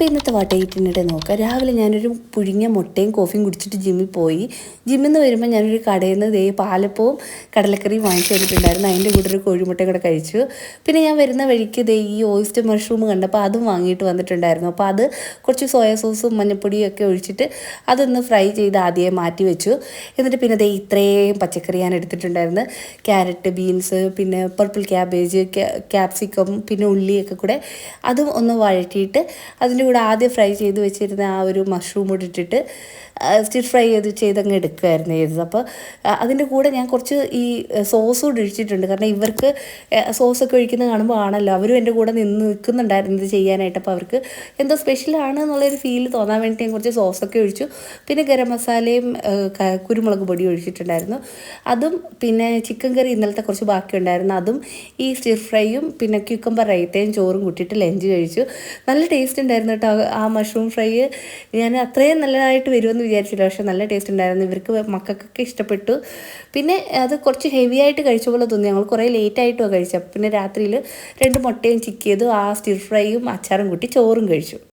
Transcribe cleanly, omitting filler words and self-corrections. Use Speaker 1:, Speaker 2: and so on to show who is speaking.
Speaker 1: അപ്പോൾ ഇന്നത്തെ വാട്ടയിട്ടിട്ട് നോക്കാം. രാവിലെ ഞാനൊരു പുഴുങ്ങിയ മുട്ടയും കോഫിയും കുടിച്ചിട്ട് ജിമ്മിൽ പോയി. ജിമ്മിൽ നിന്ന് വരുമ്പോൾ ഞാനൊരു കടയിൽ നിന്ന് പാലപ്പവും കടലക്കറിയും വാങ്ങിച്ചു വന്നിട്ടുണ്ടായിരുന്നു. അതിൻ്റെ കൂടെ ഒരു കോഴിമുട്ടയും കൂടെ കഴിച്ചു. പിന്നെ ഞാൻ വരുന്ന വഴിക്ക് ഈ ഓയിസ്റ്റർ മഷ്റൂം കണ്ടപ്പോൾ അതും വാങ്ങിയിട്ട് വന്നിട്ടുണ്ടായിരുന്നു. അപ്പോൾ അത് കുറച്ച് സോയാ സോസും മഞ്ഞൾപ്പൊടിയും ഒക്കെ ഒഴിച്ചിട്ട് അതൊന്ന് ഫ്രൈ ചെയ്ത് ആദ്യമേ മാറ്റി വെച്ചു. എന്നിട്ട് പിന്നെ ഇത്രയും പച്ചക്കറി ഞാൻ എടുത്തിട്ടുണ്ടായിരുന്നു. ക്യാരറ്റ്, ബീൻസ്, പിന്നെ പർപ്പിൾ ക്യാബേജ്, ക്യാപ്സിക്കം, പിന്നെ ഉള്ളിയൊക്കെ കൂടെ അതും ഒന്ന് വഴറ്റിയിട്ട് അതിൻ്റെ കൂടെ ആദ്യം ഫ്രൈ ചെയ്ത് വെച്ചിരുന്ന ആ ഒരു മഷ്റൂം കൂടി ഇട്ടിട്ട് സ്റ്റിർ ഫ്രൈ ചെയ്തങ്ങ് എടുക്കുമായിരുന്നു ചെയ്തത്. അപ്പോൾ അതിൻ്റെ കൂടെ ഞാൻ കുറച്ച് ഈ സോസ് കൂടി ഒഴിച്ചിട്ടുണ്ട്. കാരണം ഇവർക്ക് സോസൊക്കെ ഒഴിക്കുന്നത് കാണുമ്പോൾ ആണല്ലോ അവരും എൻ്റെ കൂടെ നിൽക്കുന്നുണ്ടായിരുന്നു ഇത് ചെയ്യാനായിട്ട്. അപ്പോൾ അവർക്ക് എന്തോ സ്പെഷ്യലാണ് എന്നുള്ളൊരു ഫീൽ തോന്നാൻ വേണ്ടി ഞാൻ കുറച്ച് സോസൊക്കെ ഒഴിച്ചു. പിന്നെ ഗരം മസാലയും കുരുമുളക് പൊടി ഒഴിച്ചിട്ടുണ്ടായിരുന്നു. അതും പിന്നെ ചിക്കൻ കറി ഇന്നലത്തെ കുറച്ച് ബാക്കിയുണ്ടായിരുന്നു. അതും ഈ സ്റ്റിർ ഫ്രൈയും പിന്നെ ക്യൂക്കമ്പർ റൈത്തയും ചോറും കൂട്ടിയിട്ട് ലഞ്ച് കഴിച്ചു. നല്ല ടേസ്റ്റ് ഉണ്ടായിരുന്നു കേട്ടോ. ആ മഷ്റൂം ഫ്രൈ ഞാൻ അത്രയും നല്ലതായിട്ട് വരുമെന്ന് വിചാരിച്ചില്ല. പക്ഷേ നല്ല ടേസ്റ്റ് ഉണ്ടായിരുന്നു. ഇവർക്ക് മക്കൾക്കൊക്കെ ഇഷ്ടപ്പെട്ടു. പിന്നെ അത് കുറച്ച് ഹെവി ആയിട്ട് കഴിച്ച പോലെ തോന്നി. ഞങ്ങൾ കുറേ ലേറ്റായിട്ടുമാണ് കഴിച്ചത്. പിന്നെ രാത്രിയിൽ 2 മുട്ടയും ചിക്കിയതും ആ സ്റ്റിർ ഫ്രൈയും അച്ചാറും കൂട്ടി ചോറും കഴിച്ചു.